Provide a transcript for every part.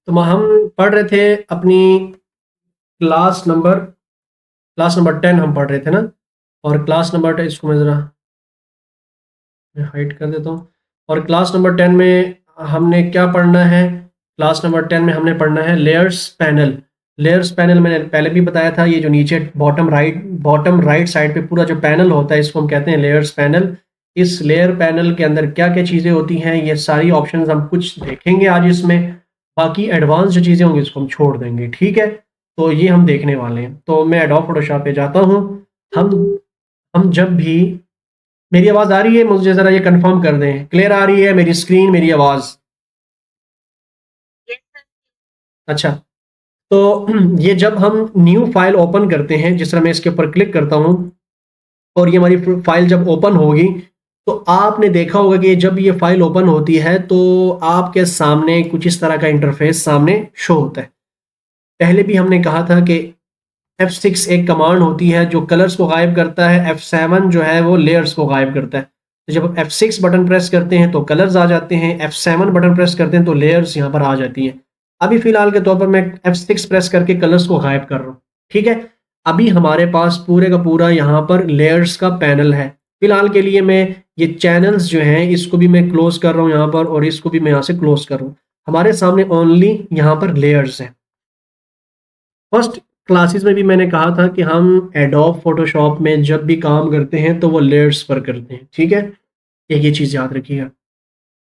तो हम पढ़ रहे थे अपनी क्लास नंबर 10 हम पढ़ रहे थे ना। और क्लास नंबर 10 इसको मैं ज़रा हाइड कर देता हूँ। और क्लास नंबर 10 में हमने क्या पढ़ना है? क्लास नंबर 10 में हमने पढ़ना है लेयर्स पैनल। लेयर्स पैनल मैंने पहले भी बताया था, ये जो नीचे बॉटम राइट साइड पे पूरा जो पैनल होता है इसको हम कहते हैं लेयर्स पैनल। इस लेयर पैनल के अंदर क्या क्या चीज़ें होती हैं, ये सारी ऑप्शंस हम कुछ देखेंगे आज इसमें। बाकी एडवांस जो चीज़ें होंगी इसको हम छोड़ देंगे, ठीक है। तो ये हम देखने वाले हैं। तो मैं एडोब फोटोशॉप पे जाता हूँ। हम हम जब भी, मेरी आवाज़ आ रही है? मुझे ज़रा ये कंफर्म कर दें, क्लियर आ रही है मेरी स्क्रीन, मेरी आवाज़? अच्छा। तो ये जब हम न्यू फाइल ओपन करते हैं, जिस तरह मैं इसके ऊपर क्लिक करता हूँ और ये हमारी फाइल जब ओपन होगी, तो आपने देखा होगा कि जब ये फाइल ओपन होती है तो आपके सामने कुछ इस तरह का इंटरफेस सामने शो होता है। पहले भी हमने कहा था कि F6 एक कमांड होती है जो कलर्स को गायब करता है, F7 जो है वो लेयर्स को गायब करता है। तो जब F6 बटन प्रेस करते हैं तो कलर्स आ जाते हैं, F7 बटन प्रेस करते हैं तो लेयर्स यहाँ पर आ जाती हैं। अभी फिलहाल के तौर पर मैं F6 प्रेस करके कलर्स को गायब कर रहा हूँ, ठीक है। अभी हमारे पास पूरे का पूरा यहाँ पर लेयर्स का पैनल है। फिलहाल के लिए मैं ये चैनल्स जो हैं इसको भी मैं क्लोज कर रहा हूँ यहाँ पर, और इसको भी मैं यहाँ से क्लोज कर रहा हूँ। हमारे सामने ओनली यहाँ पर लेयर्स हैं। फर्स्ट क्लासेस में भी मैंने कहा था कि हम एडोब फोटोशॉप में जब भी काम करते हैं तो वो लेयर्स पर करते हैं, ठीक है। एक ये चीज़ याद रखिएगा।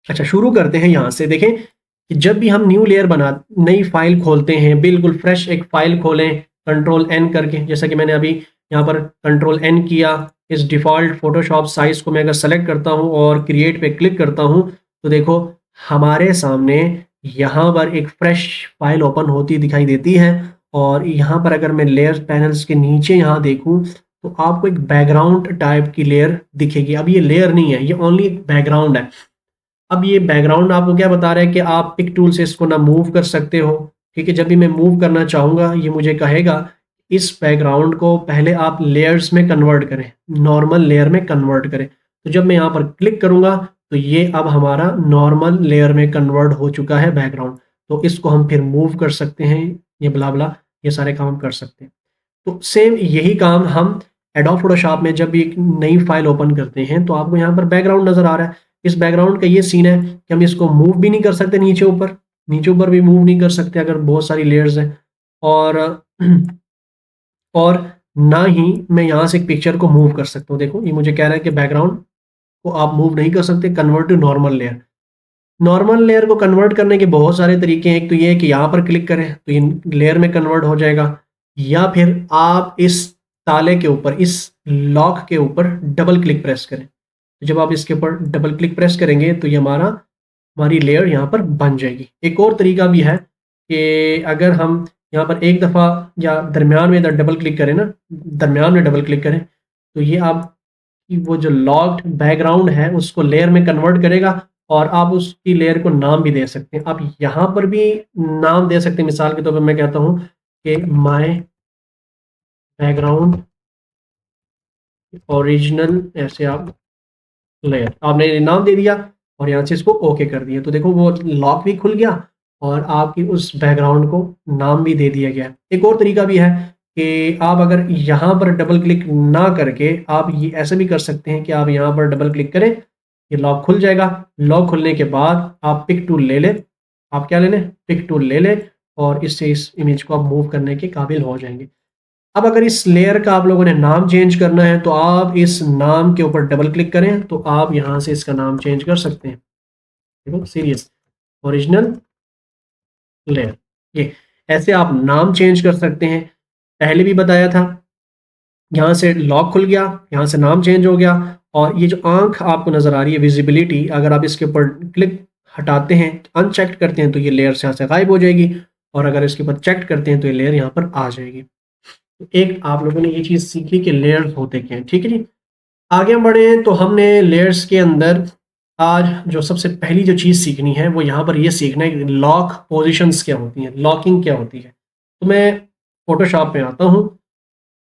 अच्छा, शुरू करते हैं यहाँ से। देखें कि जब भी हम न्यू लेयर बना नई फाइल खोलते हैं, बिल्कुल फ्रेश एक फाइल खोलें कंट्रोल एन करके, जैसा कि मैंने अभी यहाँ पर कंट्रोल एन किया। इस डिफ़ॉल्ट फोटोशॉप साइज को मैं अगर सेलेक्ट करता हूँ और क्रिएट पे क्लिक करता हूँ तो देखो हमारे सामने यहाँ पर एक फ्रेश फाइल ओपन होती दिखाई देती है। और यहाँ पर अगर मैं लेयर पैनल्स के नीचे यहाँ देखूँ तो आपको एक बैकग्राउंड टाइप की लेयर दिखेगी। अब ये लेयर नहीं है, ये ओनली एक बैकग्राउंड है। अब ये बैकग्राउंड आपको क्या बता रहा है कि आप पिक टूल से इसको ना मूव कर सकते हो, ठीक है। जब भी मैं मूव करना चाहूँगा ये मुझे कहेगा इस बैकग्राउंड को पहले आप लेयर्स में कन्वर्ट करें, नॉर्मल लेयर में कन्वर्ट करें। तो जब मैं यहाँ पर क्लिक करूँगा तो ये अब हमारा नॉर्मल लेयर में कन्वर्ट हो चुका है बैकग्राउंड। तो इसको हम फिर मूव कर सकते हैं, ये ब्ला ब्ला ये सारे काम हम कर सकते हैं। तो सेम यही काम हम एडोब फोटोशॉप में जब भी एक नई फाइल ओपन करते हैं तो आपको यहाँ पर बैकग्राउंड नज़र आ रहा है। इस बैकग्राउंड का ये सीन है कि हम इसको मूव भी नहीं कर सकते, नीचे ऊपर भी मूव नहीं कर सकते अगर बहुत सारी लेयर्स हैं। और और ना ही मैं यहाँ से एक पिक्चर को मूव कर सकता हूँ। देखो ये मुझे कह रहा है कि बैकग्राउंड को आप मूव नहीं कर सकते, convert to normal layer. Normal layer को कन्वर्ट करने के बहुत सारे तरीके हैं। एक तो ये है कि यहाँ पर क्लिक करें तो ये लेयर में कन्वर्ट हो जाएगा, या फिर आप इस ताले के ऊपर, इस लॉक के ऊपर डबल क्लिक प्रेस करें। तो जब आप इसके ऊपर डबल क्लिक प्रेस करेंगे तो ये हमारी लेयर यहाँ पर बन जाएगी। एक और तरीका भी है कि अगर हम यहाँ पर एक दफ़ा या दरमियान में डबल क्लिक करें ना, दरमियान में डबल क्लिक करें तो ये आप वो जो लॉक्ड बैकग्राउंड है उसको लेयर में कन्वर्ट करेगा। और आप उसकी लेयर को नाम भी दे सकते हैं। आप यहाँ पर भी नाम दे सकते हैं। मिसाल के तौर पर मैं कहता हूँ कि माय बैकग्राउंड ओरिजिनल, ऐसे आप लेयर आपने नाम दे दिया और यहाँ से इसको ओके कर दिया। तो देखो वो लॉक भी खुल गया और आपकी उस बैकग्राउंड को नाम भी दे दिया गया। एक और तरीका भी है कि आप अगर यहाँ पर डबल क्लिक ना करके आप ये ऐसे भी कर सकते हैं कि आप यहाँ पर डबल क्लिक करें, ये लॉक खुल जाएगा। लॉक खुलने के बाद आप पिक टूल ले लें। आप क्या ले लें? पिक टूल ले लें और इससे इस इमेज को आप मूव करने के काबिल हो जाएंगे। अब अगर इस लेयर का आप लोगों ने नाम चेंज करना है तो आप इस नाम के ऊपर डबल क्लिक करें तो आप यहाँ से इसका नाम चेंज कर सकते हैं। देखो सीरियस ओरिजिनल लेयर, ये ऐसे आप नाम चेंज कर सकते हैं। पहले भी बताया था, यहाँ से लॉक खुल गया, यहाँ से नाम चेंज हो गया। और ये जो आंख आपको नज़र आ रही है विजिबिलिटी, अगर आप इसके ऊपर क्लिक हटाते हैं, अनचेक करते हैं तो ये लेयर यहाँ से गायब हो जाएगी। और अगर इसके ऊपर चेक करते हैं तो ये लेयर यहाँ पर आ जाएगी। एक आप लोगों ने ये चीज़ सीखी कि लेयर्स होते क्या हैं, ठीक है जी। आगे हम बढ़े तो हमने लेयर्स के अंदर आज जो सबसे पहली जो चीज़ सीखनी है वो यहाँ पर ये सीखना है कि लॉक पोजीशंस क्या होती हैं, लॉकिंग क्या होती है। तो मैं फोटोशॉप में आता हूँ।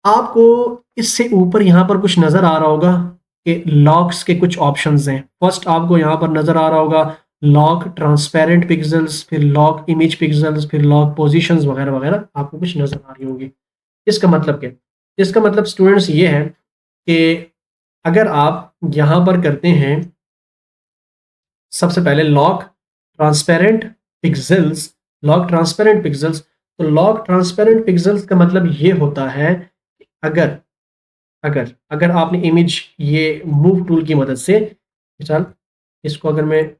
आपको इससे ऊपर यहाँ पर कुछ नज़र आ रहा होगा कि लॉक्स के कुछ ऑप्शंस हैं। फर्स्ट आपको यहाँ पर नज़र आ रहा होगा लॉक ट्रांसपेरेंट पिक्सल्स, फिर लॉक इमेज पिक्सल्स, फिर लॉक पोजीशंस वगैरह वगैरह आपको कुछ नजर आ रही होगी। इसका मतलब क्या? इसका मतलब स्टूडेंट्स ये है कि अगर आप यहाँ पर करते हैं सबसे पहले lock transparent pixels, lock transparent pixels, तो लॉक ट्रांसपेरेंट पिक्सल्स का मतलब ये होता है कि अगर अगर अगर आपने इमेज ये मूव टूल की मदद से, मिसाल इसको अगर मैं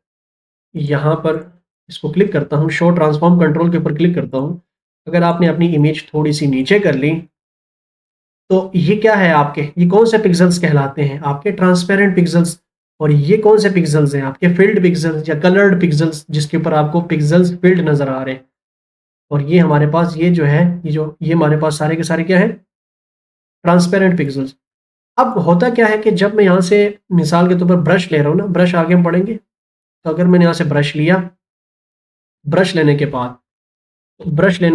यहाँ पर इसको क्लिक करता हूँ, शो ट्रांसफॉर्म कंट्रोल के ऊपर क्लिक करता हूँ, अगर आपने अपनी इमेज थोड़ी सी नीचे कर ली, तो ये क्या है आपके, ये कौन से पिक्सल्स कहलाते हैं? आपके ट्रांसपेरेंट पिक्सल्स। और ये कौन से पिक्सल्स हैं? आपके फील्ड पिक्सल्स या कलर्ड पिक्सल्स, जिसके ऊपर आपको पिक्सल्स फील्ड नजर आ रहे हैं। और ये हमारे पास ये जो है, ये हमारे पास सारे के सारे क्या है? Transparent pixels. अब होता क्या है कि जब मैं यहाँ से मिसाल के तौर पर ब्रश ले रहा हूँ ना, ब्रश आगे हम पढ़ेंगे, तो अगर मैंने यहाँ से ब्रश लिया, ब्रश लेने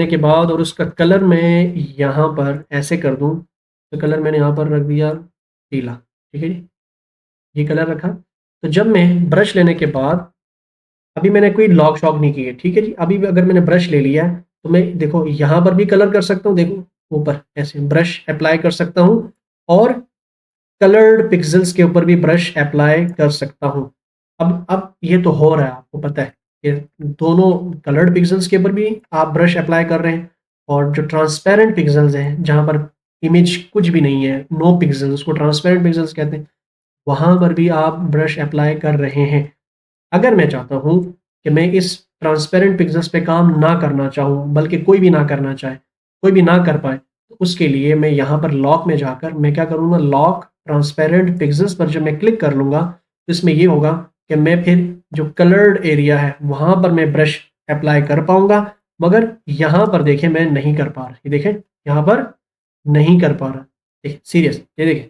के बाद और उसका कलर मैं यहाँ पर ऐसे कर दूँ, तो कलर मैंने यहाँ पर रख दिया पीला, ठीक है जी, ये कलर रखा। तो जब मैं ब्रश लेने के बाद, अभी मैंने कोई लॉक शॉक नहीं की है, ठीक है जी, अभी भी अगर मैंने ब्रश ले लिया है, तो मैं देखो यहाँ पर भी कलर कर सकता हूँ, देखो ऊपर ऐसे ब्रश अप्लाई कर सकता हूँ, और कलर्ड पिक्सल्स के ऊपर भी ब्रश अप्लाई कर सकता हूँ। अब ये तो हो रहा है, आपको पता है कि दोनों कलर्ड पिक्सल्स के ऊपर भी आप ब्रश अप्लाई कर रहे हैं, और जो ट्रांसपेरेंट पिक्सल्स हैं जहाँ पर इमेज कुछ भी नहीं है, नो पिक्सल्स, उसको ट्रांसपेरेंट पिक्सल्स कहते हैं, वहाँ पर भी आप ब्रश अप्लाई कर रहे हैं। अगर मैं चाहता हूँ कि मैं इस ट्रांसपेरेंट पिक्सल्स पे काम ना करना चाहूँ, बल्कि कोई भी ना करना चाहे, कोई भी ना कर पाए, तो उसके लिए मैं यहाँ पर लॉक में जाकर मैं क्या करूँगा, लॉक ट्रांसपेरेंट पिक्सल्स पर जब मैं क्लिक कर लूँगा, तो इसमें ये होगा कि मैं फिर जो कलर्ड एरिया है वहाँ पर मैं ब्रश अप्लाई कर पाऊँगा। मगर यहाँ पर देखें मैं नहीं कर पा रहा, ये देखें यहाँ पर नहीं कर पा रहा, देखिए सीरियस, ये देखें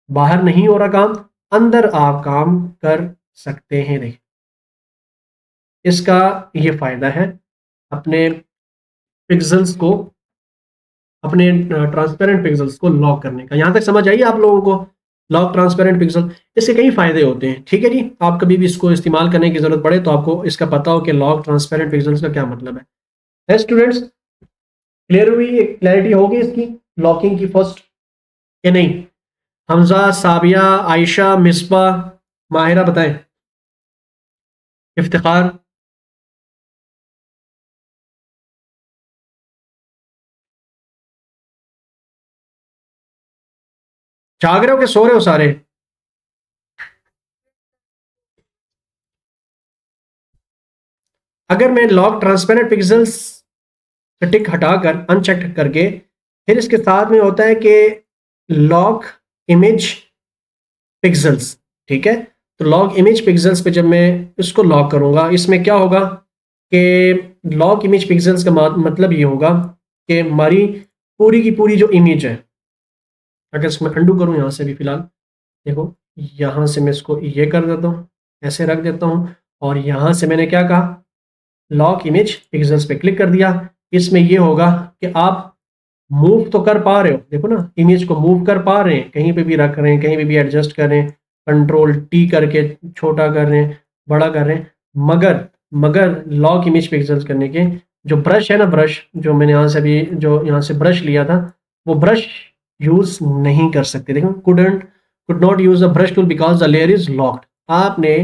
बाहर नहीं हो रहा काम, अंदर आप काम कर सकते हैं। देखिए इसका ये फायदा है अपने पिक्सल्स को, अपने ट्रांसपेरेंट पिक्सल्स को लॉक करने का। यहां तक समझ आइए आप लोगों को? लॉक ट्रांसपेरेंट पिक्सल, इसके कई फायदे होते हैं, ठीक है जी। आप कभी भी इसको इस्तेमाल करने की जरूरत पड़े तो आपको इसका पता हो कि लॉक ट्रांसपेरेंट पिक्सल्स का क्या मतलब है स्टूडेंट्स? क्लियर हुई, एक क्लैरिटी होगी इसकी लॉकिंग की फर्स्ट, या नहीं? हमजा, साबिया, आयशा, मिसबा, माहिरा बताएं, इफ्तिखार। जाग रहे हो कि सो रहे हो सारे? अगर मैं लॉक ट्रांसपेरेंट पिक्सल्स टिक हटाकर अनचेक करके, फिर इसके साथ में होता है कि लॉक इमेज पिक्सल्स, ठीक है। तो लॉक इमेज पिक्सल्स पे जब मैं इसको लॉक करूंगा, इसमें क्या होगा कि लॉक इमेज पिक्सल्स का मतलब ये होगा कि हमारी पूरी की पूरी जो इमेज है, अगर इसमें अंडू करूं यहाँ से भी फिलहाल, देखो यहाँ से मैं इसको ये कर देता हूँ, ऐसे रख देता हूँ, और यहाँ से मैंने क्या कहा, लॉक इमेज पिक्सल्स पे क्लिक कर दिया। इसमें ये होगा कि आप मूव तो कर पा रहे हो, देखो ना इमेज को मूव कर पा रहे हैं, कहीं पे भी रख रहे हैं, कहीं पे भी एडजस्ट कर रहे हैं, कंट्रोल टी करके छोटा कर रहे हैं, बड़ा कर रहे हैं, मगर मगर लॉक इमेज पिक्सल्स करने के जो ब्रश है ना, ब्रश जो मैंने यहाँ से भी जो यहाँ से ब्रश लिया था, वो ब्रश यूज नहीं कर सकते। देखो could not use the brush tool because the layer is locked. आपने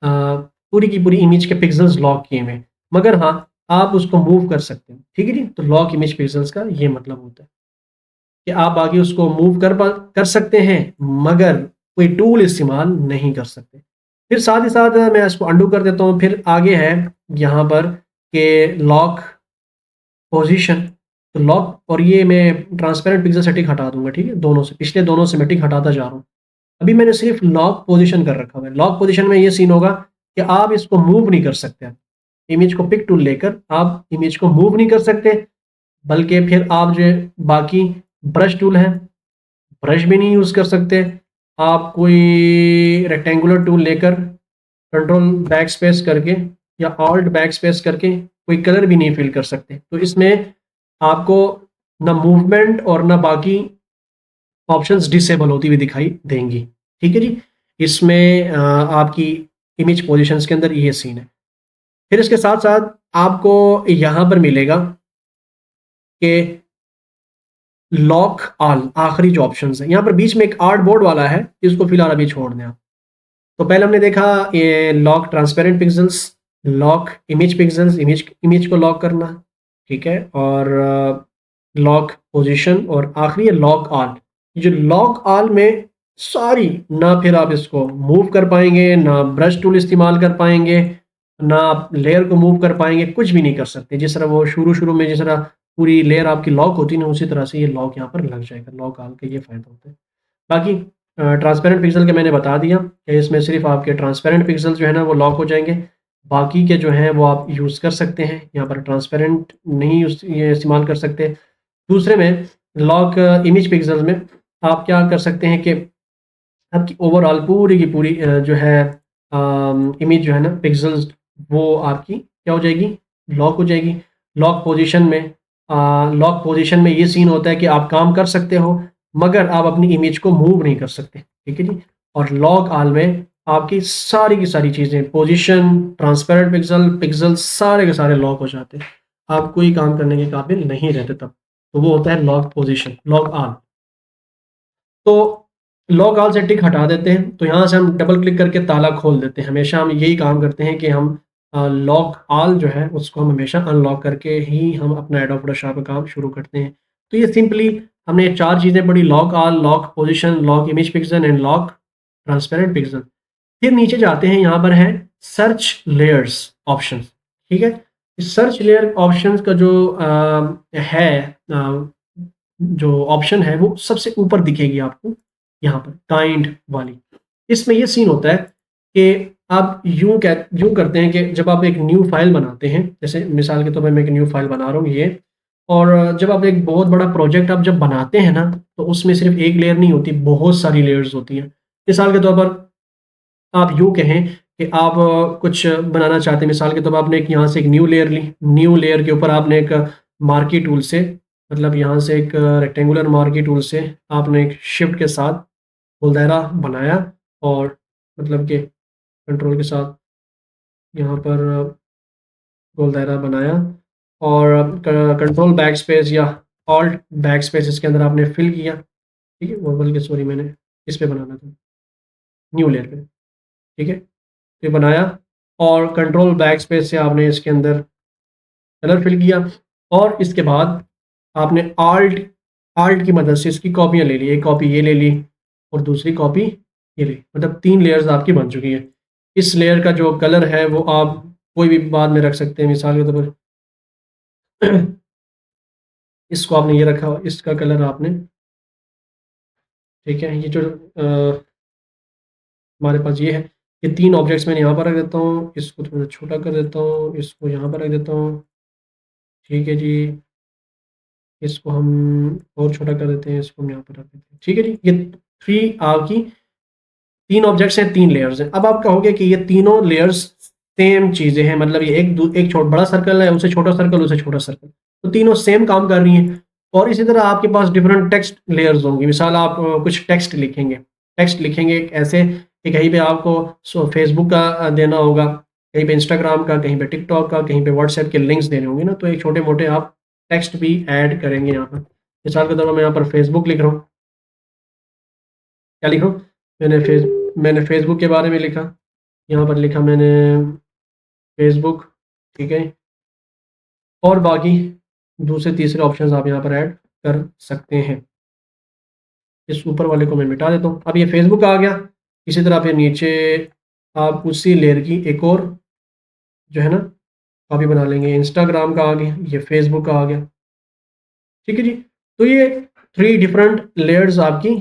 पूरी की पूरी इमेज के पिक्सल्स लॉक किए हुए, मगर हाँ आप उसको मूव कर सकते हैं, ठीक है जी। तो लॉक इमेज पिक्सल्स का ये मतलब होता है कि आप आगे उसको मूव कर सकते हैं, मगर कोई टूल इस्तेमाल नहीं कर सकते। फिर साथ ही साथ मैं इसको अंडू कर देता हूँ, फिर आगे है यहाँ पर कि लॉक पोजीशन, तो लॉक, और ये मैं ट्रांसपेरेंट पिक्सल से टिक हटा दूंगा, ठीक है, दोनों से, पिछले दोनों से मैं टिक हटाता जा रहा हूँ। अभी मैंने सिर्फ लॉक पोजीशन कर रखा हुआ है। लॉक पोजीशन में ये सीन होगा कि आप इसको मूव नहीं कर सकते, इमेज को पिक टूल लेकर आप इमेज को मूव नहीं कर सकते, बल्कि फिर आप जो है बाकी ब्रश टूल है, ब्रश भी नहीं यूज़ कर सकते। आप कोई रेक्टेंगुलर टूल लेकर कंट्रोल बैक स्पेस करके या ऑल्ट बैक स्पेस करके कोई कलर भी नहीं फिल कर सकते। तो इसमें आपको ना मूवमेंट और ना बाकी ऑप्शंस डिसेबल होती हुई दिखाई देंगी, ठीक है जी। इसमें आपकी इमेज पोजीशंस के अंदर ये सीन है। फिर इसके साथ साथ आपको यहाँ पर मिलेगा कि लॉक ऑल, आखिरी जो ऑप्शन है यहाँ पर बीच में एक आर्ट बोर्ड वाला है, इसको फिलहाल अभी छोड़ दें आप। तो पहले हमने देखा ये lock transparent pixels, lock image pixels, image को लॉक करना, ठीक है, और लॉक पोजीशन, और आखिरी है लॉक ऑल। जो लॉक ऑल में सारी, ना फिर आप इसको मूव कर पाएंगे, ना ब्रश टूल इस्तेमाल कर पाएंगे, ना आप लेयर को मूव कर पाएंगे, कुछ भी नहीं कर सकते। जिस तरह वो शुरू में जिस तरह पूरी लेयर आपकी लॉक होती है ना, उसी तरह से ये लॉक यहाँ पर लग जाएगा। लॉक ऑल का ये फ़ायदा होता है। बाकी ट्रांसपेरेंट पिक्सल के मैंने बता दिया कि इसमें सिर्फ आपके ट्रांसपेरेंट पिक्सल जो है ना वो लॉक हो जाएंगे, बाकी के जो हैं वो आप यूज़ कर सकते हैं। यहाँ पर ट्रांसपेरेंट नहीं ये इस्तेमाल कर सकते। दूसरे में लॉक इमेज पिक्सल में आप क्या कर सकते हैं कि आपकी ओवरऑल पूरी की पूरी जो है इमेज जो है ना पिक्सल्स, वो आपकी क्या हो जाएगी, लॉक हो जाएगी। लॉक पोजीशन में ये सीन होता है कि आप काम कर सकते हो मगर आप अपनी इमेज को मूव नहीं कर सकते, ठीक है जी। और लॉक ऑल में आपकी सारी की सारी चीज़ें, पोजीशन, ट्रांसपेरेंट पिक्सल सारे के सारे लॉक हो जाते हैं, आप कोई काम करने के काबिल नहीं रहते तब। तो वो होता है लॉक पोजीशन, लॉक ऑल। तो लॉक ऑल से टिक हटा देते हैं, तो यहाँ से हम डबल क्लिक करके ताला खोल देते हैं। हमेशा हम यही काम करते हैं कि हम लॉक ऑल जो है उसको हम हमेशा अनलॉक करके ही हम अपना एडोब फोटोशॉप का काम शुरू करते हैं। तो ये सिंपली हमने ये 4 चीज़ें पढ़ी, lock all, lock position, lock image pixel and lock transparent pixel. फिर नीचे जाते हैं, यहाँ पर है सर्च लेयर्स ऑप्शन, ठीक है। इस सर्च लेयर ऑप्शंस का जो है जो ऑप्शन है वो सबसे ऊपर दिखेगी आपको यहाँ पर काइंड वाली। इसमें ये सीन होता है कि आप यूँ करते हैं कि जब आप एक न्यू फाइल बनाते हैं, जैसे मिसाल के तौर पर मैं एक न्यू फाइल बना रहा हूँ ये, और जब आप एक बहुत बड़ा प्रोजेक्ट आप जब बनाते हैं ना, तो उसमें सिर्फ एक लेयर नहीं होती, बहुत सारी लेयर्स होती हैं। मिसाल के तौर पर आप यूँ कहें कि आप कुछ बनाना चाहते हैं, मिसाल के तौर पर आपने एक यहाँ से एक न्यू लेयर ली, न्यू लेयर के ऊपर आपने एक मार्की टूल से, मतलब यहाँ से एक रेक्टेंगुलर मार्की टूल से आपने एक शिफ्ट के साथ गोल दायरा बनाया, और मतलब कि कंट्रोल के साथ यहाँ पर गोल दायरा बनाया, और कंट्रोल बैक स्पेस या ऑल्ट बैक स्पेस इसके अंदर आपने फिल किया, ठीक है। वो बल्कि सॉरी मैंने इस पे बनाना था, न्यू लेयर पे, ठीक है। ये बनाया और कंट्रोल बैक स्पेस से आपने इसके अंदर कलर फिल किया, और इसके बाद आपने आल्ट आल्ट की मदद से इसकी कॉपियाँ ले ली, एक कॉपी ये ले ली और दूसरी कॉपी ये ली, मतलब 3 लेयर्स आपकी बन चुकी है। इस लेयर का जो कलर है वो आप कोई भी बाद में रख सकते हैं, मिसाल के तौर पर इसको आपने ये रखा, इसका कलर आपने, ठीक है। ये जो हमारे पास ये है, ये 3 ऑब्जेक्ट्स मैंने यहाँ पर रख देता हूँ, इसको थोड़ा छोटा कर देता हूँ, इसको यहाँ पर रख देता हूँ, ठीक है जी। इसको हम और छोटा कर देते हैं, इसको हम यहाँ पर रख देते हैं, ठीक है जी। ये 3 आपकी 3 ऑब्जेक्ट्स हैं, 3 लेयर्स हैं। अब आप कहोगे कि ये तीनों लेयर्स सेम चीज़ें हैं, मतलब ये एक बड़ा सर्कल है, उससे छोटा सर्कल, उससे छोटा सर्कल, तो तीनों सेम काम कर रही हैं। और इसी तरह आपके पास डिफरेंट टेक्स्ट लेयर्स होंगी। मिसाल आप कुछ टेक्स्ट लिखेंगे ऐसे कि कहीं पे आपको फेसबुक का देना होगा, कहीं पे इंस्टाग्राम का, कहीं पे टिकटॉक का, कहीं पे व्हाट्सएप के लिंक्स देने होंगे ना, तो एक छोटे मोटे आप टेक्स्ट भी ऐड करेंगे यहाँ पर। मिसाल के तौर पर मैं यहाँ पर फेसबुक लिख रहा हूँ, क्या लिख रहा हूँ, मैंने फेसबुक के बारे में लिखा, यहाँ पर लिखा मैंने फेसबुक, ठीक है। और बाकी दूसरे तीसरे ऑप्शंस आप यहाँ पर ऐड कर सकते हैं। इस ऊपर वाले को मैं मिटा देता हूँ। अब ये फेसबुक आ गया। इसी तरह फिर नीचे आप उसी लेयर की एक और जो है ना कॉपी बना लेंगे, इंस्टाग्राम का आ गया, ये फेसबुक का आ गया, ठीक है जी। तो ये 3 डिफरेंट लेयर्स आपकी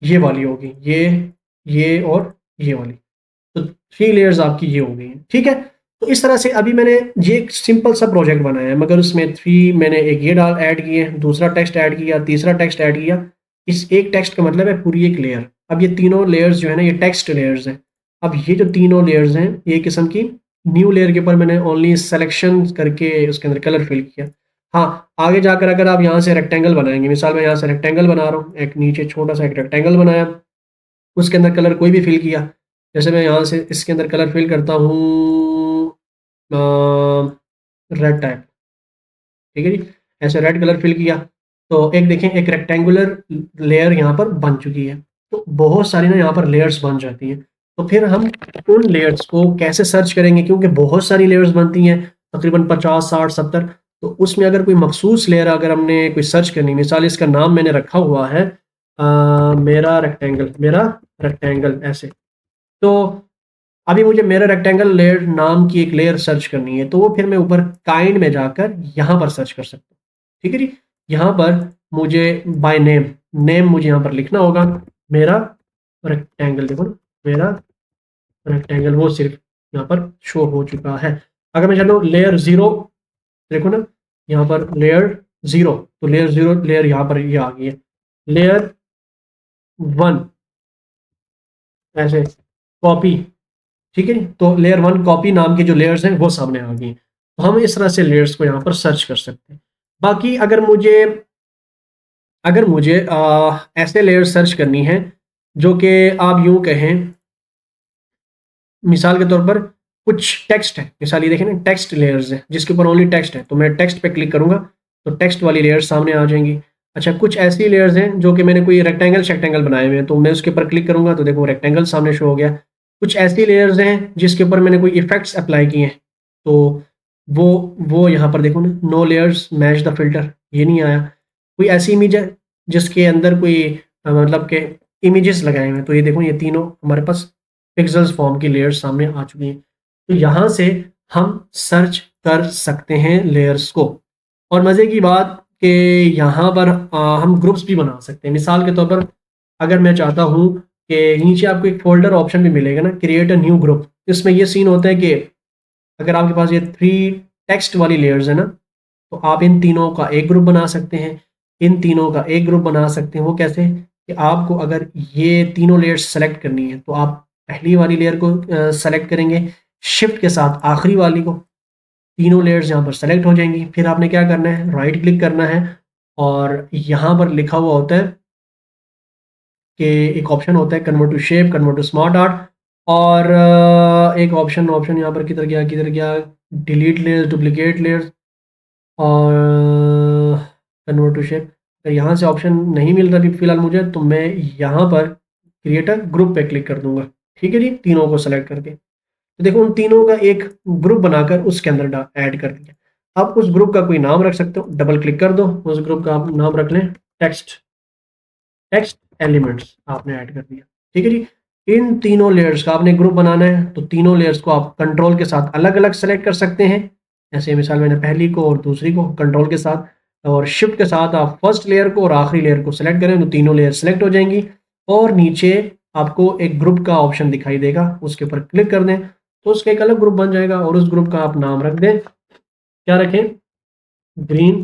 ये वाली होगी, ये और ये वाली। तो 3 लेयर्स आपकी ये हो गई हैं, ठीक है। तो इस तरह से अभी मैंने ये एक सिंपल सा प्रोजेक्ट बनाया है, मगर उसमें 3 मैंने एक ये ऐड किए, दूसरा टेक्स्ट ऐड किया, तीसरा टेक्स्ट ऐड किया। इस एक टेक्स्ट का मतलब है पूरी एक लेयर। अब ये तीनों लेयर्स जो है ना ये टेक्स्ट लेयर्स हैं। अब ये जो तीनों लेयर्स हैं ये किस्म की न्यू लेयर के ऊपर मैंने ओनली सेलेक्शन करके उसके अंदर कलर फिल किया। हाँ, आगे जाकर अगर आप यहाँ से रेक्टेंगल बनाएंगे, मिसाल मैं यहाँ से रेक्टेंगल बना रहा हूँ, एक नीचे छोटा सा एक रेक्टेंगल बनाया, उसके अंदर कलर कोई भी फिल किया, जैसे मैं यहाँ से इसके अंदर कलर फिल करता हूँ रेड टाइप, ठीक है जी, ऐसे रेड कलर फिल किया तो एक देखें एक रेक्टेंगुलर लेयर यहाँ पर बन चुकी है। तो बहुत सारी ना यहाँ पर लेयर्स बन जाती हैं। तो फिर हम उन लेयर्स को कैसे सर्च करेंगे, क्योंकि बहुत सारी लेयर्स बनती हैं, तकरीबन 50 60 70। तो उसमें अगर कोई मखसूस लेयर अगर हमने कोई सर्च करनी, मिसाल इसका नाम मैंने रखा हुआ है मेरा रेक्टेंगल ऐसे। तो अभी मुझे मेरा रेक्टेंगल लेयर नाम की एक लेयर सर्च करनी है, तो वो फिर मैं ऊपर काइंड में जाकर यहाँ पर सर्च कर सकता हूँ। ठीक है जी, यहाँ पर मुझे बाय नेम, नेम मुझे यहाँ पर लिखना होगा मेरा रेक्टेंगल। देखो ना मेरा रेक्टेंगल वो सिर्फ यहाँ पर शो हो चुका है। अगर मैं चलो लेयर जीरो, देखो ना यहाँ पर लेयर जीरो, तो लेयर जीरो लेयर यहाँ पर ये आ गई है। लेयर वन ऐसे कॉपी, ठीक है, तो लेयर वन कॉपी नाम की जो लेयर्स हैं वो सामने आ गई। तो हम इस तरह से लेयर्स को यहाँ पर सर्च कर सकते हैं। बाकी अगर मुझे ऐसे लेयर्स सर्च करनी है जो कि आप यूं कहें, मिसाल के तौर पर कुछ टेक्स्ट है, मिसाल ये देखें ना टेक्स्ट लेयर्स है जिसके ऊपर ओनली टेक्स्ट है, तो मैं टेक्स्ट पे क्लिक करूंगा तो टेक्स्ट वाली लेयर्स सामने आ जाएंगी। अच्छा, कुछ ऐसी लेयर्स हैं जो कि मैंने कोई रेक्टेंगल शेक्टेंगल बनाए हुए हैं, तो मैं उसके ऊपर क्लिक करूंगा तो देखो रेक्टेंगल सामने शो हो गया। कुछ ऐसी लेयर्स हैं जिसके ऊपर मैंने कोई इफेक्ट्स अप्लाई किए हैं, तो वो वो यहाँ पर देखो ना no layers match the filter, ये नहीं आया। कोई ऐसी इमेज है जिसके अंदर कोई मतलब के इमेजेस लगाए हुए हैं, तो ये देखो ये तीनों हमारे पास पिक्सेल्स फॉर्म की लेयर्स सामने आ चुकी हैं। तो यहाँ से हम सर्च कर सकते हैं लेयर्स को। और मज़े की बात कि यहाँ पर हम ग्रुप्स भी बना सकते हैं। मिसाल के तौर पर अगर मैं चाहता हूँ कि नीचे आपको एक फोल्डर ऑप्शन भी मिलेगा ना, क्रिएट अ न्यू ग्रुप, इसमें ये सीन होता है कि अगर आपके पास ये 3 टेक्स्ट वाली लेयर्स है ना, तो आप इन तीनों का एक ग्रुप बना सकते हैं, इन तीनों का एक ग्रुप बना सकते हैं। वो कैसे कि आपको अगर ये तीनों लेयर्स सेलेक्ट करनी है तो आप पहली वाली लेयर को सेलेक्ट करेंगे, शिफ्ट के साथ आखिरी वाली को, तीनों लेयर्स यहाँ पर सेलेक्ट हो जाएंगी। फिर आपने क्या करना है, राइट क्लिक करना है और यहाँ पर लिखा हुआ होता है कि एक ऑप्शन होता है convert to shape, convert to smart art, और एक ऑप्शन ऑप्शन यहाँ पर किधर गया डिलीट लेयर्स, डुप्लीकेट लेयर्स और कन्वर्ट टू शेप। अगर यहाँ से ऑप्शन नहीं मिल रहा अभी फिलहाल मुझे, तो मैं यहाँ पर क्रिएट अ ग्रुप पे क्लिक कर दूंगा। ठीक है जी, तीनों को सेलेक्ट करके तो देखो उन तीनों का एक ग्रुप बनाकर उसके अंदर ऐड कर दिया। आप उस ग्रुप का कोई नाम रख सकते हो, डबल क्लिक कर दो, उस ग्रुप का आप नाम रख लें टेक्स्ट टेक्स्ट एलिमेंट्स, आपने ऐड कर दिया। ठीक है जी, इन तीनों लेयर्स का आपने ग्रुप बनाना है, तो तीनों लेयर्स को आप कंट्रोल के साथ अलग अलग सेलेक्ट कर सकते हैं। ऐसे मिसाल मैंने पहली को और दूसरी को कंट्रोल के साथ, और शिफ्ट के साथ आप फर्स्ट लेयर को और आखिरी लेयर को सेलेक्ट करें तो तीनों लेयर सेलेक्ट हो जाएंगी। और नीचे आपको एक ग्रुप का ऑप्शन दिखाई देगा, उसके ऊपर क्लिक कर दें तो उसका एक अलग ग्रुप बन जाएगा, और उस ग्रुप का आप नाम रख दें, क्या रखें, ग्रीन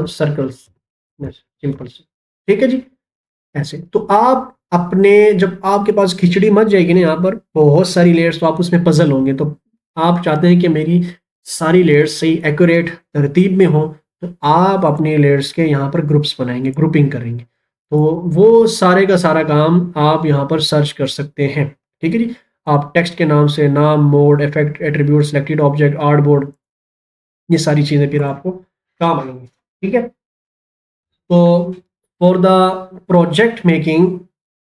सर्कल्स, सिंपल से। ठीक है जी, ऐसे तो आप अपने, जब आपके पास खिचड़ी मच जाएगी ना यहाँ पर बहुत सारी लेयर्स, तो आप उसमें पजल होंगे, तो आप चाहते हैं कि मेरी सारी लेयर्स सही एक्यूरेट तरतीब में हो, तो आप अपनी लेयर्स के यहाँ पर ग्रुप्स बनाएंगे, ग्रुपिंग करेंगे, तो वो सारे का सारा काम आप यहाँ पर सर्च कर सकते हैं। ठीक है जी, आप टेक्स्ट के नाम से नाम, mode, effect, attribute, selected object, artboard, ये सारी चीज़ें फिर आपको काम आएंगी। ठीक है, तो फॉर द प्रोजेक्ट मेकिंग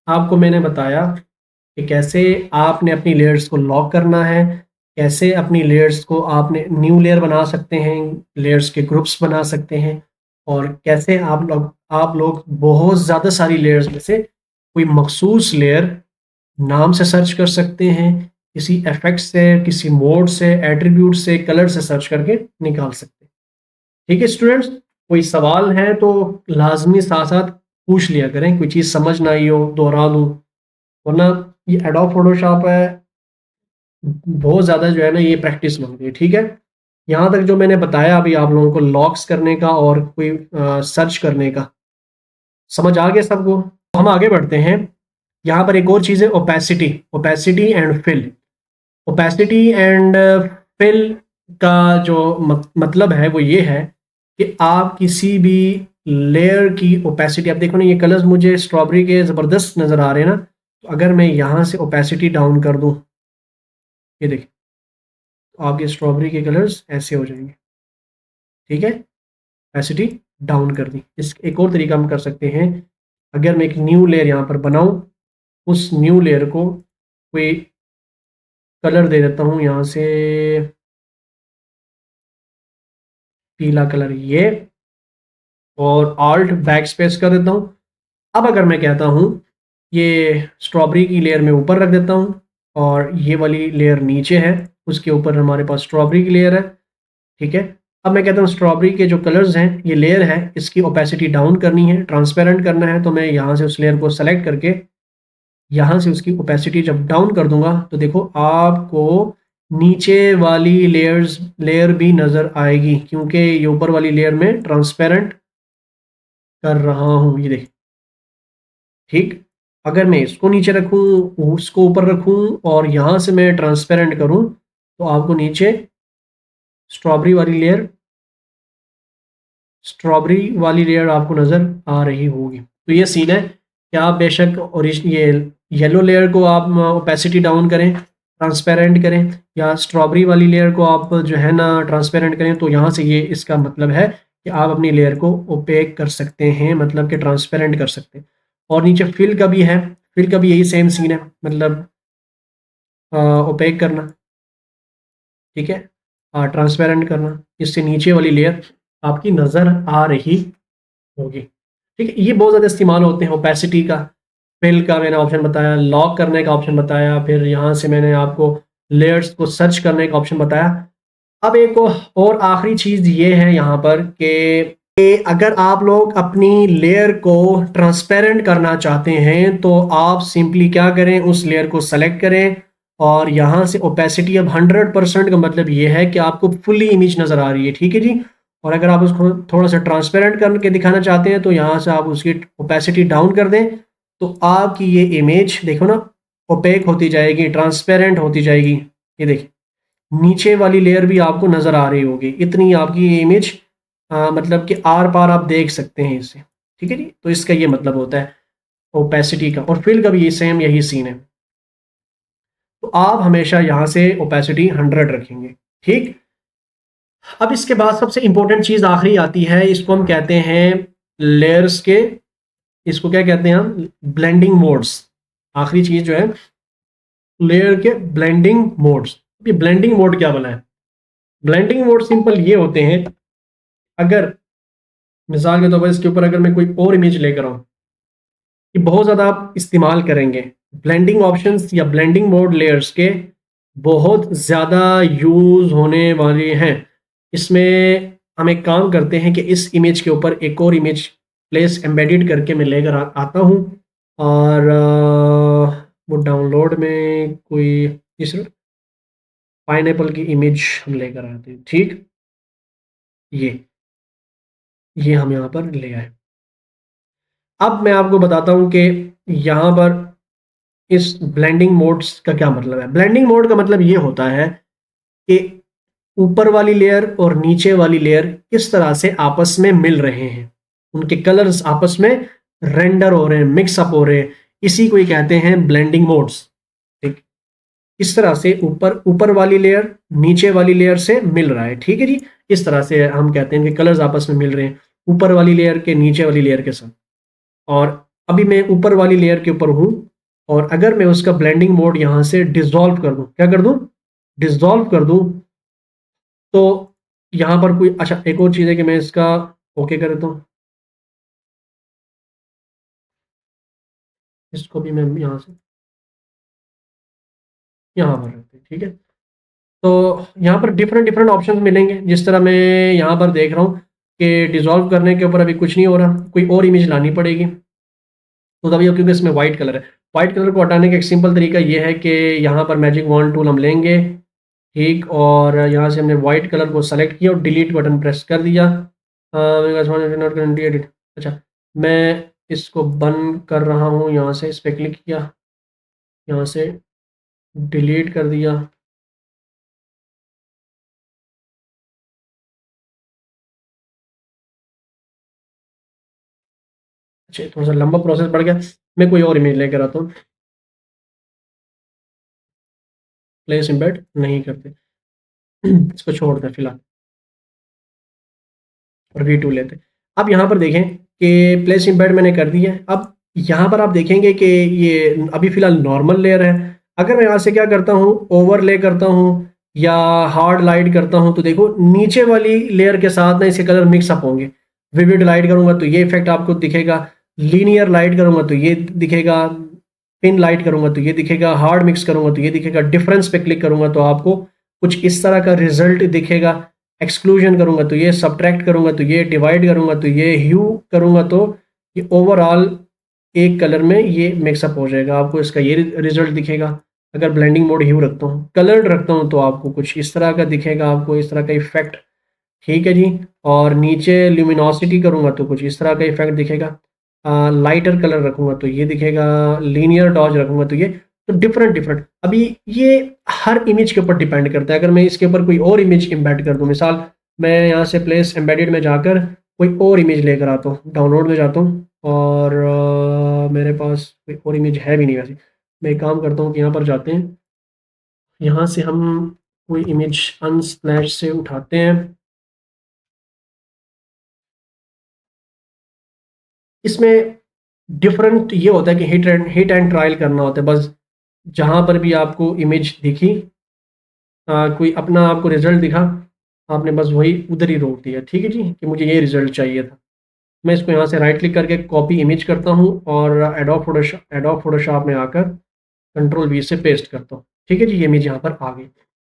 आपको मैंने बताया कि कैसे आपने अपनी लेयर्स को लॉक करना है, कैसे अपनी लेयर्स को आपने न्यू लेयर बना सकते हैं, लेयर्स के ग्रुप्स बना सकते हैं, और कैसे आप लोग बहुत ज़्यादा सारी लेयर्स में से कोई मखसूस लेयर नाम से सर्च कर सकते हैं, किसी इफेक्ट से, किसी मोड से, एट्रीब्यूट से, कलर से सर्च करके निकाल सकते हैं। ठीक है स्टूडेंट्स, कोई सवाल है तो लाजमी साथ साथ पूछ लिया करें, कोई चीज़ समझ ना आई हो दोहरा दूँ, वरना ये एडोब फोटोशॉप है, बहुत ज़्यादा जो है ना ये प्रैक्टिस मांगती है। ठीक है, यहाँ तक जो मैंने बताया अभी आप लोगों को लॉक्स करने का और कोई सर्च करने का समझ आ गया सबको। तो हम आगे बढ़ते हैं। यहाँ पर एक और चीज़ है opacity, opacity and fill. Opacity and fill का जो मतलब है वो ये है कि आप किसी भी लेयर की ओपेसिटी, आप देखो ना ये कलर्स मुझे स्ट्रॉबेरी के ज़बरदस्त नज़र आ रहे हैं ना, तो अगर मैं यहाँ से ओपेसिटी डाउन कर दूँ, ये देखिए, तो आपके स्ट्रॉबेरी के कलर्स ऐसे हो जाएंगे। ठीक है, ओपेसिटी डाउन कर दी। इस एक और तरीका हम कर सकते हैं, अगर मैं एक न्यू लेयर यहाँ पर बनाऊँ, उस न्यू लेयर को कोई कलर दे देता हूँ यहाँ से, पीला कलर ये, और ऑल्ट बैक स्पेस कर देता हूँ। अब अगर मैं कहता हूँ ये स्ट्रॉबेरी की लेयर में ऊपर रख देता हूँ और ये वाली लेयर नीचे है, उसके ऊपर हमारे पास स्ट्रॉबेरी की लेयर है। ठीक है, अब मैं कहता हूँ स्ट्रॉबेरी के जो कलर्स हैं, ये लेयर है, इसकी ओपेसिटी डाउन करनी है, ट्रांसपेरेंट करना है, तो मैं यहाँ से उस लेयर को सेलेक्ट करके यहाँ से उसकी ओपेसिटी जब डाउन कर दूंगा, तो देखो आपको नीचे वाली लेयर भी नज़र आएगी, क्योंकि ये ऊपर वाली लेयर में ट्रांसपेरेंट कर रहा हूँ। ये देखिए, ठीक। अगर मैं इसको नीचे रखूँ, उसको ऊपर रखूँ और यहाँ से मैं ट्रांसपेरेंट करूँ, तो आपको नीचे स्ट्रॉबेरी वाली लेयर आपको नज़र आ रही होगी। तो ये सीन है कि आप बेशक और ये येलो लेयर को आप ओपेसिटी डाउन करें, ट्रांसपेरेंट करें, या स्ट्रॉबेरी वाली लेयर को आप जो है ना ट्रांसपेरेंट करें, तो यहाँ से ये इसका मतलब है कि आप अपनी लेयर को ओपेक कर सकते हैं, मतलब कि ट्रांसपेरेंट कर सकते हैं। और नीचे फिल का भी है, फिल का भी यही सेम सीन है, मतलब ओपेक करना, ठीक है, ट्रांसपेरेंट करना, इससे नीचे वाली लेयर आपकी नज़र आ रही होगी। ठीक है, ये बहुत ज़्यादा इस्तेमाल होते हैं ओपेसिटी का, फिल का मैंने ऑप्शन बताया, लॉक करने का ऑप्शन बताया, फिर यहाँ से मैंने आपको लेयर्स को सर्च करने का ऑप्शन बताया। अब एक और आखिरी चीज़ ये है यहाँ पर कि अगर आप लोग अपनी लेयर को ट्रांसपेरेंट करना चाहते हैं, तो आप सिंपली क्या करें, उस लेयर को सेलेक्ट करें और यहाँ से ओपेसिटी अब 100% का मतलब ये है कि आपको फुली इमेज नज़र आ रही है। ठीक है जी। और अगर आप उसको थोड़ा सा ट्रांसपेरेंट करके दिखाना चाहते हैं, तो यहाँ से आप उसकी ओपेसिटी डाउन कर दें, तो आपकी ये इमेज देखो ना ओपेक होती जाएगी, ट्रांसपेरेंट होती जाएगी। ये देखिए, नीचे वाली लेयर भी आपको नज़र आ रही होगी, इतनी आपकी इमेज मतलब कि आर पार आप देख सकते हैं इससे। ठीक है जी, तो इसका ये मतलब होता है ओपेसिटी का। और फिल का भी ये सेम यही सीन है, तो आप हमेशा यहाँ से ओपेसिटी 100 रखेंगे। ठीक। अब इसके बाद सबसे इंपॉर्टेंट चीज़ आखिरी आती है, इसको हम कहते हैं लेयर्स के, इसको क्या कहते हैं हम, ब्लेंडिंग मोड्स। आखिरी चीज़ जो है लेयर के ब्लेंडिंग मोड्स। ये ब्लेंडिंग मोड क्या बना है? ब्लेंडिंग मोड सिंपल ये होते हैं, अगर मिसाल के तौर पर इसके ऊपर अगर मैं कोई और इमेज लेकर आऊँ, ये बहुत ज़्यादा आप इस्तेमाल करेंगे, ब्लेंडिंग ऑप्शंस या ब्लेंडिंग मोड लेयर्स के बहुत ज़्यादा यूज़ होने वाले हैं। इसमें हम एक काम करते हैं कि इस इमेज के ऊपर एक और इमेज प्लेस एम्बेडेड करके मैं लेकर आता हूँ, और वो डाउनलोड में कोई इस पाइनएप्पल की इमेज हम लेकर आते हैं। ठीक, ये हम यहाँ पर ले आए। अब मैं आपको बताता हूँ कि यहाँ पर इस ब्लेंडिंग मोड्स का क्या मतलब है। ब्लेंडिंग मोड का मतलब ये होता है कि ऊपर वाली लेयर और नीचे वाली लेयर किस तरह से आपस में मिल रहे हैं, उनके कलर्स आपस में रेंडर हो रहे हैं, मिक्सअप हो रहे हैं, इसी को ही कहते हैं ब्लेंडिंग मोड्स। ठीक, इस तरह से ऊपर ऊपर वाली लेयर नीचे वाली लेयर से मिल रहा है। ठीक है जी, इस तरह से हम कहते हैं कि कलर्स आपस में मिल रहे हैं ऊपर वाली लेयर के नीचे वाली लेयर के साथ। और अभी मैं ऊपर वाली लेयर के ऊपर हूँ, और अगर मैं उसका ब्लेंडिंग मोड यहाँ से डिसॉल्व कर दूँ, क्या कर दूँ, डिसॉल्व कर दूँ, तो यहाँ पर कोई, अच्छा एक और चीज़ है कि मैं इसका ओके कर देता हूँ, इसको भी मैं यहाँ से यहाँ पर रखते हैं। ठीक है, तो यहाँ पर डिफरेंट डिफरेंट ऑप्शन मिलेंगे, जिस तरह मैं यहाँ पर देख रहा हूँ कि डिसॉल्व करने के ऊपर अभी कुछ नहीं हो रहा, कोई और इमेज लानी पड़ेगी। तो तभी, क्योंकि इसमें वाइट कलर है, वाइट कलर को हटाने का एक सिंपल तरीका ये है कि यहाँ पर मैजिक वॉन्ड टूल हम लेंगे। ठीक, और यहाँ से हमने वाइट कलर को सेलेक्ट किया और डिलीट बटन प्रेस कर दिया। Not edit. अच्छा, मैं इसको बंद कर रहा हूँ, यहाँ से इस पर क्लिक किया, यहाँ से डिलीट कर दिया। अच्छा, थोड़ा सा लंबा प्रोसेस बढ़ गया, मैं कोई और इमेज लेकर आता हूँ। प्लेस एम्बेड नहीं करते। इसको छोड़ दें फिलहाल और V2 लेते हैं। अब यहाँ पर देखें कि प्लेस एम्बेड मैंने कर दिया है। अब यहाँ पर आप देखेंगे कि ये अभी फिलहाल नॉर्मल लेयर है। अगर मैं यहाँ से क्या करता हूँ, ओवरले करता हूँ या हार्ड लाइट करता हूँ, तो देखो नीचे वाली लेयर के साथ ना इसके कलर मिक्स अप होंगे। विविड लाइट करूंगा तो ये इफेक्ट आपको दिखेगा, लीनियर लाइट करूंगा तो ये दिखेगा, पिन लाइट करूंगा तो ये दिखेगा, हार्ड मिक्स करूंगा तो ये दिखेगा, डिफरेंस पे क्लिक करूंगा तो आपको कुछ इस तरह का रिजल्ट दिखेगा, एक्सक्लूजन करूंगा तो ये, सब्ट्रैक्ट करूंगा तो ये, डिवाइड करूंगा तो ये, ह्यू करूंगा तो ये, ओवरऑल एक कलर में ये मिक्सअप हो जाएगा, आपको इसका ये रिजल्ट दिखेगा। अगर ब्लेंडिंग मोड ह्यू रखता हूँ, कलर्ड रखता हूँ, तो आपको कुछ इस तरह का दिखेगा, आपको इस तरह का इफेक्ट। ठीक है जी। और नीचे ल्यूमिनोसिटी करूंगा तो कुछ इस तरह का इफेक्ट दिखेगा। लाइटर कलर रखूंगा तो ये दिखेगा, लीनियर डॉज रखूंगा तो ये। तो डिफरेंट डिफरेंट, अभी ये हर इमेज के ऊपर डिपेंड करता है। अगर मैं इसके ऊपर कोई और इमेज एम्बेड कर दूं, मिसाल मैं यहाँ से प्लेस एम्बेडेड में जाकर कोई और इमेज लेकर आता हूँ, डाउनलोड में जाता हूँ और मेरे पास कोई और इमेज है भी नहीं वैसे। मैं एक काम करता हूँ कि यहाँ पर जाते हैं, यहाँ से हम कोई इमेज अनस्प्लैश से उठाते हैं। इसमें डिफरेंट ये होता है कि हिट एंड ट्रायल करना होता है। बस जहाँ पर भी आपको इमेज दिखी, कोई अपना आपको रिजल्ट दिखा, आपने बस वही उधर ही रोक दिया। ठीक है जी, कि मुझे ये रिजल्ट चाहिए था। मैं इसको यहाँ से राइट क्लिक करके कॉपी इमेज करता हूँ और एडोब फोटोशॉप में आकर Ctrl+V से पेस्ट करता हूँ। ठीक है जी, ये इमेज यहाँ पर आ गई।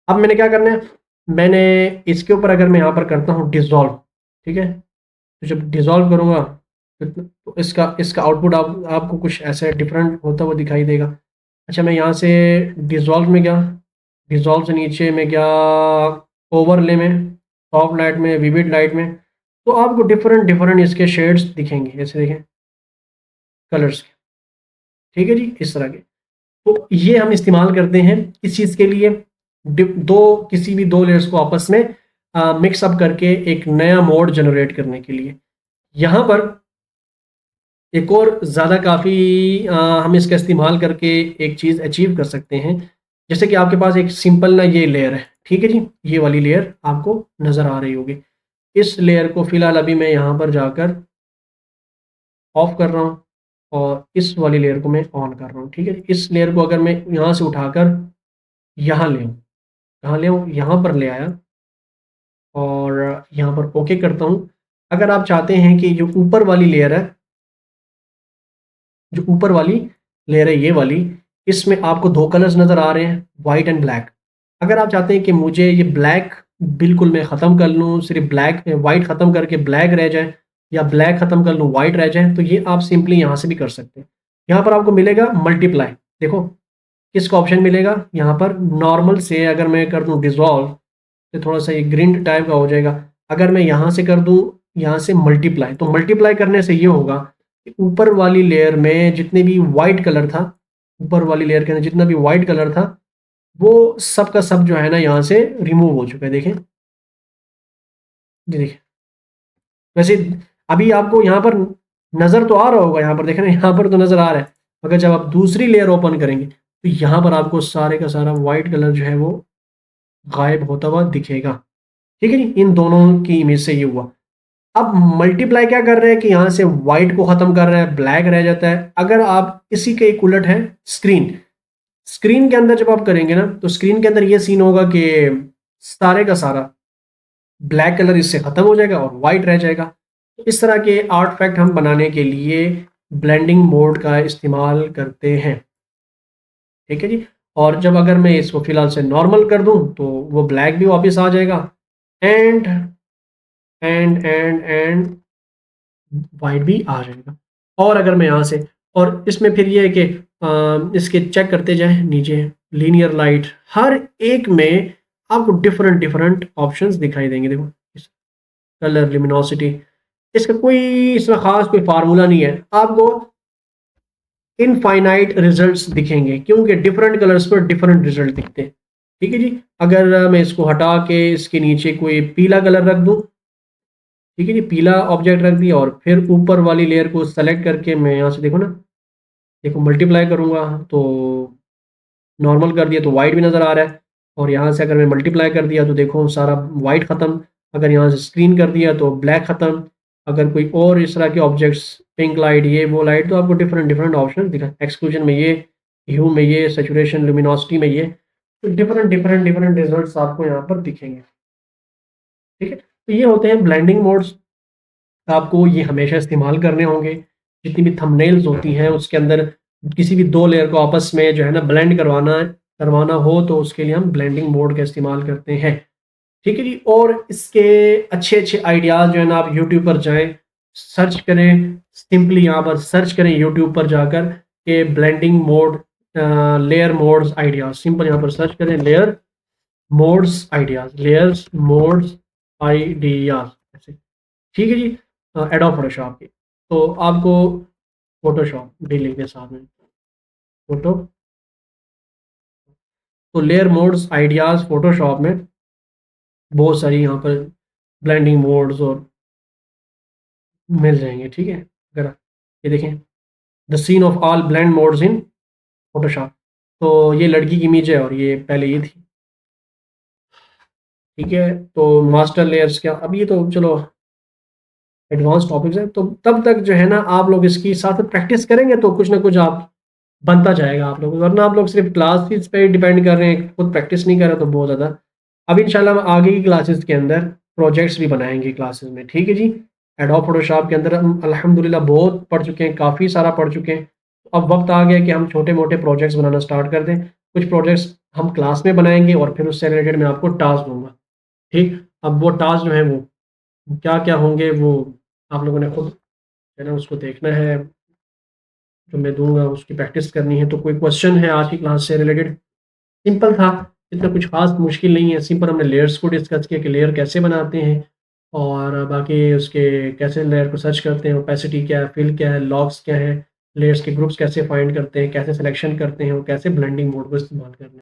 अब मैंने क्या करना है, मैंने इसके ऊपर अगर मैं यहाँ पर करता हूँ डिज़ोल्व, ठीक है, तो जब डिज़ोल्व करूँगा तो इसका इसका आउटपुट आपको कुछ ऐसे डिफरेंट होता हुआ दिखाई देगा। अच्छा, मैं यहाँ से डिज़ोल्व में गया, डिज़ोल्व से नीचे में गया ओवरले में, सॉफ्ट लाइट में, विविड लाइट में, तो आपको डिफरेंट डिफरेंट इसके शेड्स दिखेंगे। ऐसे देखें कलर्स के। ठीक है जी, इस तरह के। तो ये हम इस्तेमाल करते हैं इस चीज़ के लिए, किसी भी दो लेयर्स को आपस में मिक्सअप करके एक नया मोड जनरेट करने के लिए। यहाँ पर एक और ज़्यादा काफ़ी हम इसका इस्तेमाल करके एक चीज़ अचीव कर सकते हैं। जैसे कि आपके पास एक सिंपल ना ये लेयर है, ठीक है जी, ये वाली लेयर आपको नज़र आ रही होगी। इस लेयर को फ़िलहाल अभी मैं यहाँ पर जाकर ऑफ कर रहा हूँ और इस वाली लेयर को मैं ऑन कर रहा हूँ। ठीक है, इस लेयर को अगर मैं यहाँ से उठाकर यहाँ ले आऊँ, कहाँ ले आऊँ, यहाँ पर ले आया और यहाँ पर ओके करता हूँ। अगर आप चाहते हैं कि जो ऊपर वाली लेयर है, जो ऊपर वाली लेयर है ये वाली, इसमें आपको दो कलर्स नज़र आ रहे हैं, वाइट एंड ब्लैक। अगर आप चाहते हैं कि मुझे ये ब्लैक बिल्कुल मैं ख़त्म कर लूँ, सिर्फ ब्लैक वाइट ख़त्म करके ब्लैक रह जाए, या ब्लैक ख़त्म कर लूँ वाइट रह जाए, तो ये आप सिंपली यहाँ से भी कर सकते हैं। यहाँ पर आपको मिलेगा मल्टीप्लाई, देखो किसका ऑप्शन मिलेगा यहाँ पर, नॉर्मल से अगर मैं कर दूँ डिज़ोल्व तो थोड़ा सा ये ग्रीन टाइप का हो जाएगा। अगर मैं यहाँ से कर दूँ, यहाँ से मल्टीप्लाई, तो मल्टीप्लाई करने से ये होगा कि ऊपर वाली लेयर में जितने भी वाइट कलर था, ऊपर वाली लेयर के अंदर जितना भी वाइट कलर था, वो सब का सब जो है ना यहाँ से रिमूव हो चुका है। देखें जी, देखिए वैसे अभी आपको यहाँ पर नज़र तो आ रहा होगा, यहाँ पर देखें ना, यहाँ पर तो नज़र आ रहा है, मगर जब आप दूसरी लेयर ओपन करेंगे तो यहाँ पर आपको सारे का सारा वाइट कलर जो है वो गायब होता हुआ दिखेगा। ठीक है जी, इन दोनों की इमेज से ये हुआ। अब मल्टीप्लाई क्या कर रहे हैं कि यहाँ से व्हाइट को खत्म कर रहा है, ब्लैक रह जाता है। अगर आप इसी के एक उलट है स्क्रीन, स्क्रीन के अंदर जब आप करेंगे ना, तो स्क्रीन के अंदर ये सीन होगा कि सारे का सारा ब्लैक कलर इससे खत्म हो जाएगा और व्हाइट रह जाएगा। इस तरह के आर्टिफैक्ट हम बनाने के लिए ब्लेंडिंग मोड का इस्तेमाल करते हैं। ठीक है जी। और जब अगर मैं इसको फिलहाल से नॉर्मल कर दूं तो वो ब्लैक भी वापस आ जाएगा, एंड एंड वाइट भी आ जाएगा। और अगर मैं यहाँ से, और इसमें फिर ये है कि इसके चेक करते जाएं नीचे, लीनियर लाइट, हर एक में आपको डिफरेंट डिफरेंट ऑप्शंस दिखाई देंगे। देखो कलर, लिमिनोसिटी, इसका कोई इसमें खास कोई फार्मूला नहीं है, आपको इनफाइनाइट रिजल्ट्स दिखेंगे क्योंकि डिफरेंट कलर्स पर डिफरेंट रिजल्ट दिखते हैं। ठीक है जी। अगर मैं इसको हटा के इसके नीचे कोई पीला कलर रख दूं, ठीक है जी, पीला ऑब्जेक्ट रख दिया और फिर ऊपर वाली लेयर को सेलेक्ट करके मैं यहाँ से देखो ना, देखो मल्टीप्लाई करूँगा तो नॉर्मल कर दिया तो वाइट भी नज़र आ रहा है, और यहाँ से अगर मैं मल्टीप्लाई कर दिया तो देखो सारा वाइट ख़त्म, अगर यहाँ से स्क्रीन कर दिया तो ब्लैक ख़त्म, अगर कोई और इस तरह के ऑब्जेक्ट्स, पिंक लाइट, ये वो लाइट, तो आपको डिफरेंट डिफरेंट ऑप्शन दिखा, एक्सक्लूजन में ये, ह्यू में ये, सैचुरेशन लुमिनोसिटी में ये, तो डिफरेंट डिफरेंट डिफरेंट रिजल्ट्स आपको यहाँ पर दिखेंगे। ठीक है, तो ये होते हैं ब्लेंडिंग मोड्स। आपको ये हमेशा इस्तेमाल करने होंगे। जितनी भी थंबनेल्स होती हैं उसके अंदर किसी भी दो लेयर को आपस में जो है ना ब्लेंड करवाना हो तो उसके लिए हम ब्लेंडिंग मोड का इस्तेमाल करते हैं। ठीक है जी, और इसके अच्छे अच्छे आइडियाज़ जो है ना आप यूट्यूब पर जाएं, सर्च करें, सिंपली यहाँ पर सर्च करें यूट्यूब पर जाकर के blending mode, layer modes ideas, simple यहाँ पर सर्च करें layer modes ideas, layers modes ideas. ठीक है जी, एडोब फोटोशॉप की, तो आपको फोटोशॉप भी लिख दें साथ में, फोटो, तो लेयर मोड्स आइडियाज फोटोशॉप में बहुत सारी यहाँ पर ब्लेंडिंग मोड्स और मिल जाएंगे। ठीक है, अगर ये देखें the scene of all blend modes in Photoshop, तो ये लड़की की इमेज है और ये पहले ये थी। ठीक है, तो मास्टर लेयर्स क्या, अब ये तो चलो एडवांस टॉपिक्स हैं, तो तब तक जो है ना आप लोग इसकी साथ प्रैक्टिस करेंगे तो कुछ ना कुछ आप बनता जाएगा आप लोग, वरना आप लोग सिर्फ क्लासेस पे डिपेंड कर रहे हैं, खुद प्रैक्टिस नहीं कर रहे तो बहुत ज़्यादा। अब इंशाल्लाह हम आगे की क्लासेस के अंदर प्रोजेक्ट्स भी बनाएंगे क्लासेस में। ठीक है जी, एडोब फोटोशॉप के अंदर हम अल्हम्दुलिल्लाह बहुत पढ़ चुके हैं, काफ़ी सारा पढ़ चुके हैं। अब वक्त आ गया कि हम छोटे मोटे प्रोजेक्ट्स बनाना स्टार्ट कर दें। कुछ प्रोजेक्ट्स हम क्लास में बनाएंगे और फिर उससे रिलेटेड मैं आपको टास्क दूंगा। ठीक, अब वो टास्क जो है वो क्या क्या होंगे वो आप लोगों ने खुद है ना उसको देखना है, जो मैं दूंगा उसकी प्रैक्टिस करनी है। तो कोई क्वेश्चन है आज की क्लास से रिलेटेड? सिंपल था, इतना कुछ खास मुश्किल नहीं है, सिंपल हमने लेयर्स को डिस्कस किया कि लेयर कैसे बनाते हैं, और बाकी उसके कैसे लेयर को सर्च करते हैं, ओपेसिटी क्या है, फिल क्या है, लॉक्स क्या है, लेयर्स के ग्रुप्स कैसे फाइंड करते हैं, कैसे सिलेक्शन करते हैं और कैसे ब्लेंडिंग मोड को इस्तेमाल करते हैं।